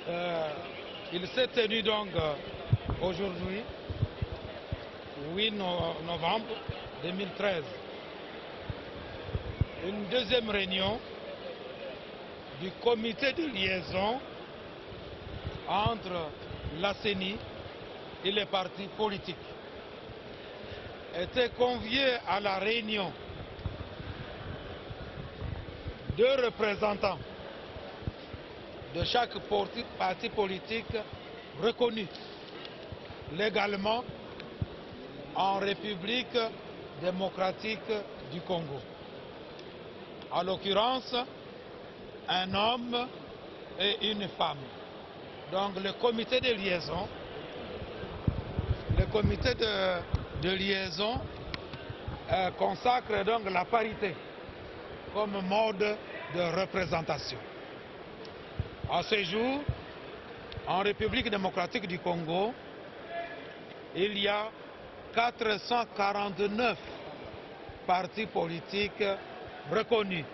Il s'est tenu donc aujourd'hui, 8 novembre 2013, une deuxième réunion du comité de liaison entre la CENI et les partis politiques. Étaient conviés à la réunion deux représentants de chaque parti politique reconnu légalement en République démocratique du Congo. En l'occurrence, un homme et une femme. Donc le comité de liaison, consacre donc la parité comme mode de représentation. À ce jour, en République démocratique du Congo, il y a 449 partis politiques reconnus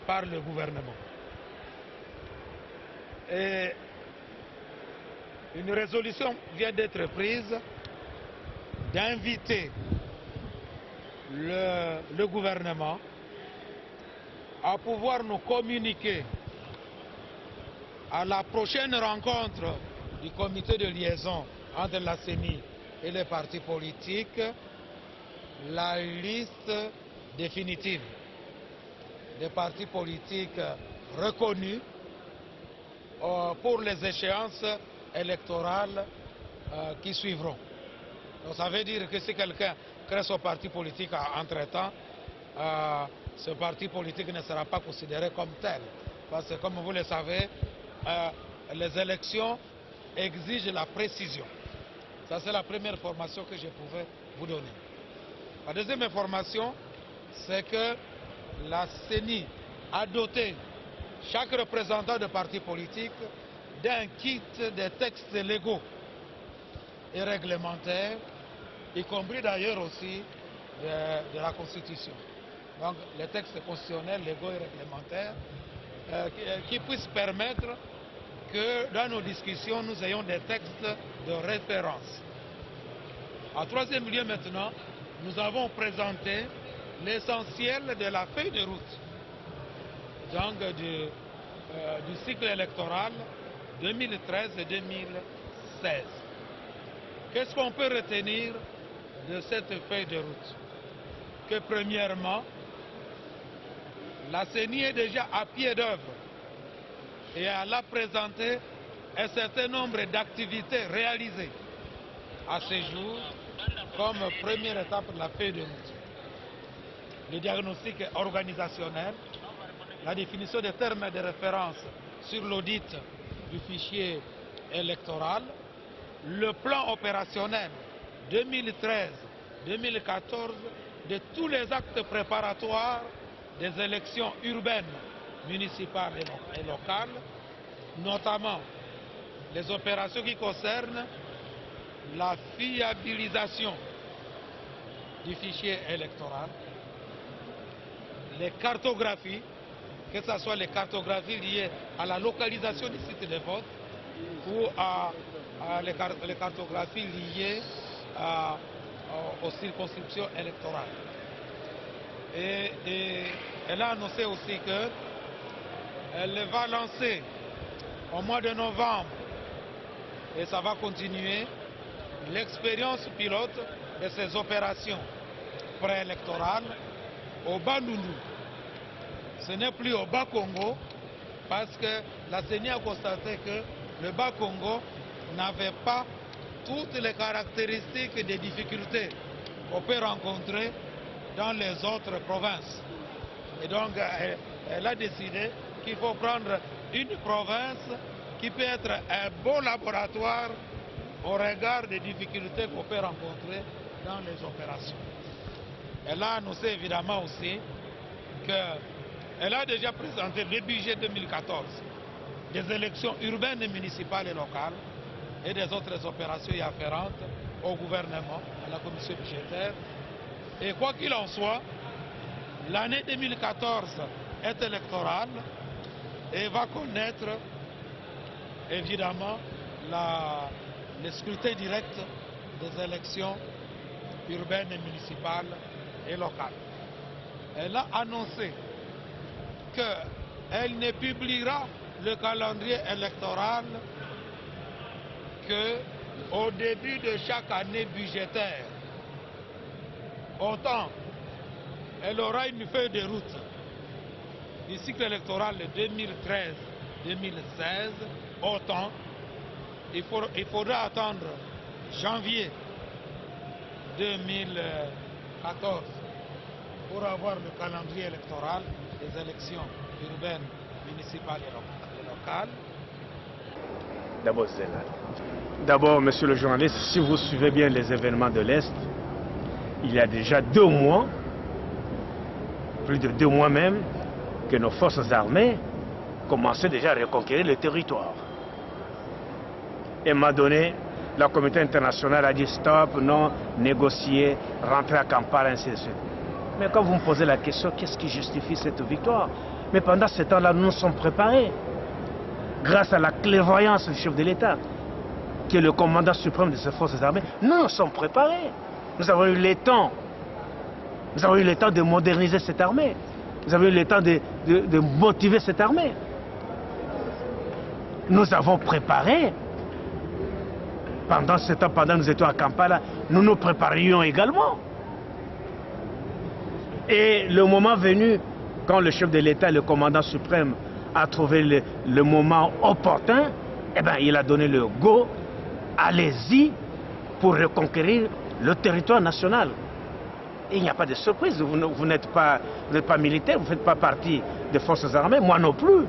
par le gouvernement. Et une résolution vient d'être prise d'inviter le gouvernement à pouvoir nous communiquer à la prochaine rencontre du comité de liaison entre la CENI et les partis politiques la liste définitive des partis politiques reconnus pour les échéances électorales qui suivront. Donc ça veut dire que si quelqu'un crée son parti politique entre-temps, ce parti politique ne sera pas considéré comme tel. Parce que comme vous le savez, les élections exigent la précision. Ça c'est la première information que je pouvais vous donner. La deuxième information, c'est que la CENI a doté chaque représentant de parti politique d'un kit de textes légaux et réglementaires, y compris d'ailleurs aussi de la Constitution. Donc les textes constitutionnels, légaux et réglementaires qui puissent permettre que dans nos discussions, nous ayons des textes de référence. En troisième lieu maintenant, nous avons présenté l'essentiel de la feuille de route donc du cycle électoral 2013 et 2016. Qu'est-ce qu'on peut retenir de cette feuille de route? Que premièrement, la CENI est déjà à pied d'œuvre et elle a présenté un certain nombre d'activités réalisées à ce jour comme première étape de la feuille de route. Le diagnostic organisationnel, la définition des termes de référence sur l'audit du fichier électoral, le plan opérationnel 2013-2014 de tous les actes préparatoires des élections urbaines, municipales et locales, notamment les opérations qui concernent la fiabilisation du fichier électoral, les cartographies, que ce soit les cartographies liées à la localisation du site de vote ou les cartographies liées aux circonscriptions électorales. Et elle a annoncé aussi qu'elle va lancer au mois de novembre, et ça va continuer, l'expérience pilote de ces opérations préélectorales au Bandundu. Ce n'est plus au Bas-Congo, parce que la CENI a constaté que le Bas-Congo n'avait pas toutes les caractéristiques des difficultés qu'on peut rencontrer dans les autres provinces. Et donc, elle a décidé qu'il faut prendre une province qui peut être un bon laboratoire au regard des difficultés qu'on peut rencontrer dans les opérations. Elle a annoncé évidemment aussi qu'elle a déjà présenté le budget 2014 des élections urbaines, municipales et locales et des autres opérations y afférentes au gouvernement, à la commission budgétaire. Et quoi qu'il en soit, l'année 2014 est électorale et va connaître évidemment le scrutin direct des élections urbaines et municipales et locales. Elle a annoncé qu'elle ne publiera le calendrier électoral qu'au début de chaque année budgétaire. Autant, elle aura une feuille de route du cycle électoral de 2013-2016, autant, il faudra attendre janvier 2014 pour avoir le calendrier électoral des élections urbaines, municipales et locales. D'abord, monsieur le journaliste, si vous suivez bien les événements de l'Est, il y a déjà 2 mois, plus de 2 mois même, que nos forces armées commençaient déjà à reconquérir le territoire. Et m'a donné, la communauté internationale a dit stop, non, négocier, rentrer à Kampala, ainsi de suite. Mais quand vous me posez la question, qu'est-ce qui justifie cette victoire? Mais pendant ce temps-là, nous nous sommes préparés. Grâce à la clairvoyance du chef de l'État, qui est le commandant suprême de ces forces armées, nous nous sommes préparés. Nous avons eu le temps. Nous avons eu le temps de moderniser cette armée. Nous avons eu le temps de motiver cette armée. Nous avons préparé. Pendant ce temps, pendant que nous étions à Kampala, nous nous préparions également. Et le moment venu, quand le chef de l'État, le commandant suprême, a trouvé le moment opportun, eh bien, il a donné le go, allez-y pour reconquérir le territoire national. Et il n'y a pas de surprise, vous n'êtes pas militaire, vous ne faites pas partie des forces armées, moi non plus.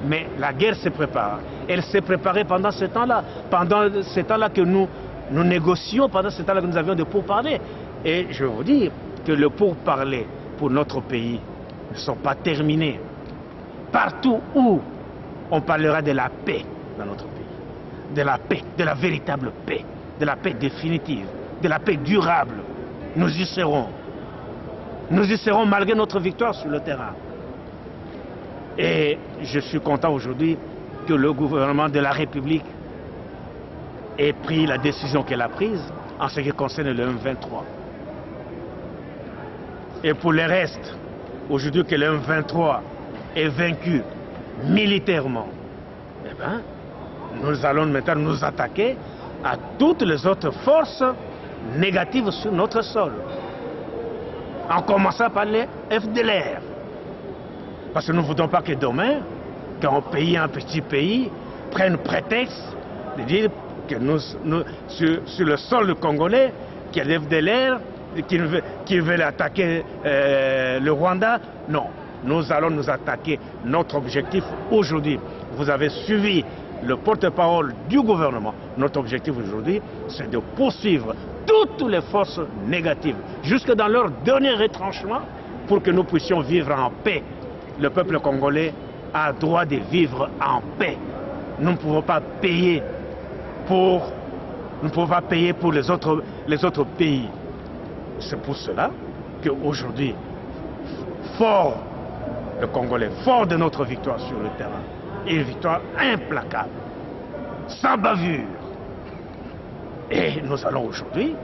Mais la guerre se prépare. Elle s'est préparée pendant ce temps-là. Pendant ce temps-là que nous négocions, pendant ce temps-là que nous avions de pourparlers. Et je vais vous dire que le pourparler pour notre pays ne sont pas terminés. Partout où on parlera de la paix dans notre pays, de la paix, de la véritable paix, de la paix définitive, de la paix durable, nous y serons. Nous y serons malgré notre victoire sur le terrain. Et je suis content aujourd'hui que le gouvernement de la République ait pris la décision qu'elle a prise en ce qui concerne le M23. Et pour le reste, aujourd'hui que le M23 est vaincu militairement, eh bien, nous allons maintenant nous attaquer à toutes les autres forces négatives sur notre sol. En commençant par les FDLR. Parce que nous ne voudrons pas que demain, qu'un petit pays, prenne prétexte de dire que sur le sol congolais, qu'il y a des FDLR qui veulent attaquer le Rwanda. Non, nous allons nous attaquer. Notre objectif aujourd'hui, vous avez suivi le porte-parole du gouvernement. Notre objectif aujourd'hui, c'est de poursuivre toutes les forces négatives, jusque dans leur dernier retranchement, pour que nous puissions vivre en paix. Le peuple congolais a droit de vivre en paix. Nous ne pouvons pas payer pour les autres pays. C'est pour cela qu'aujourd'hui, fort le Congolais, fort de notre victoire sur le terrain, et une victoire implacable, sans bavure. Et nous allons aujourd'hui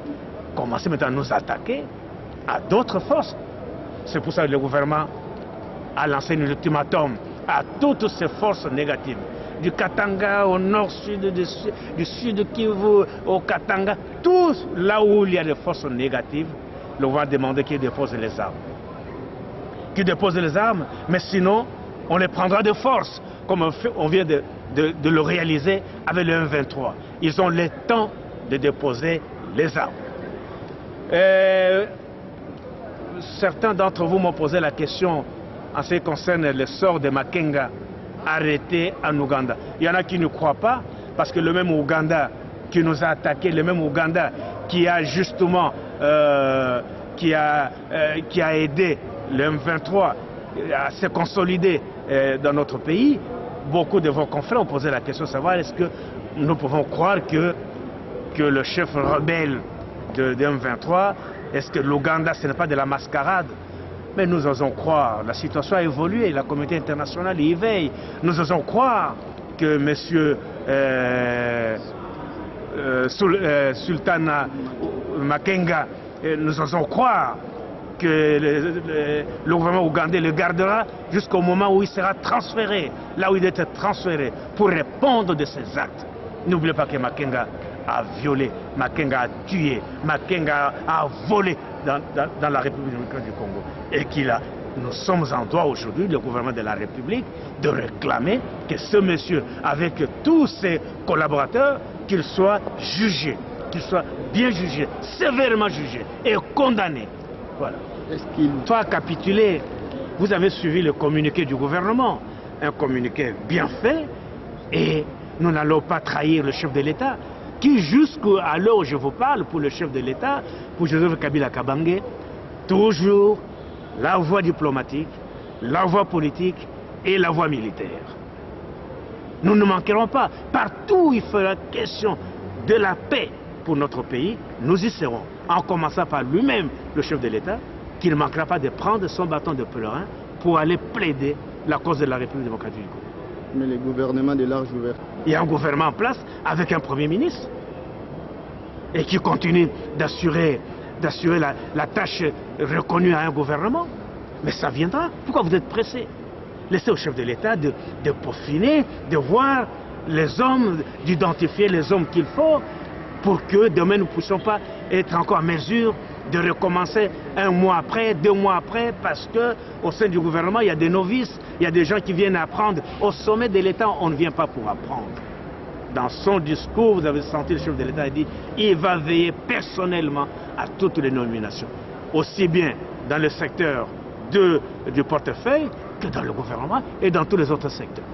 commencer maintenant à nous attaquer à d'autres forces. C'est pour ça que le gouvernement a lancé un ultimatum à toutes ces forces négatives. Du Katanga au nord-sud, du sud Kivu au Katanga, tout là où il y a des forces négatives, le gouvernement va demander qu'ils déposent les armes. Qu'ils déposent les armes, mais sinon, on les prendra de force, comme on vient de le réaliser avec le M23. Ils ont le temps de déposer les armes. Certains d'entre vous m'ont posé la question en ce qui concerne le sort de Makenga arrêté en Ouganda. Il y en a qui ne croient pas, parce que le même Ouganda qui nous a attaqué, le même Ouganda qui a justement qui a aidé le M23 à se consolider dans notre pays, beaucoup de vos confrères ont posé la question de savoir est-ce que nous pouvons croire que le chef rebelle de M23, est-ce que l'Ouganda ce n'est pas de la mascarade? Mais nous osons croire, la situation a évolué, la communauté internationale y veille. Nous osons croire que M. Sultana Makenga nous osons croire que le gouvernement ougandais le gardera jusqu'au moment où il sera transféré, là où il doit être transféré, pour répondre de ses actes. N'oubliez pas que Makenga a violé, Makenga a tué, Makenga a volé dans la République démocratique du Congo. Et nous sommes en droit aujourd'hui, le gouvernement de la République, de réclamer que ce monsieur, avec tous ses collaborateurs, qu'il soit jugé, qu'il soit bien jugé, sévèrement jugé et condamné. Voilà. Toi, capitulé, vous avez suivi le communiqué du gouvernement, un communiqué bien fait, et nous n'allons pas trahir le chef de l'État, qui jusqu'à l'heure où je vous parle, pour le chef de l'État, pour Joseph Kabila Kabange, toujours la voie diplomatique, la voie politique et la voie militaire. Nous ne manquerons pas. Partout où il fera question de la paix pour notre pays, nous y serons. En commençant par lui-même, le chef de l'État, qui ne manquera pas de prendre son bâton de pèlerin pour aller plaider la cause de la République démocratique du Congo. Mais le gouvernement de large ouverture. Il y a un gouvernement en place avec un Premier ministre et qui continue d'assurer la tâche reconnue à un gouvernement. Mais ça viendra. Pourquoi vous êtes pressé? Laissez au chef de l'État de peaufiner, de voir les hommes, d'identifier les hommes qu'il faut pour que demain nous ne puissions pas être encore en mesure de recommencer un mois après, 2 mois après, parce qu'au sein du gouvernement, il y a des novices, il y a des gens qui viennent apprendre. Au sommet de l'État, on ne vient pas pour apprendre. Dans son discours, vous avez senti le chef de l'État dit il va veiller personnellement à toutes les nominations, aussi bien dans le secteur du portefeuille que dans le gouvernement et dans tous les autres secteurs.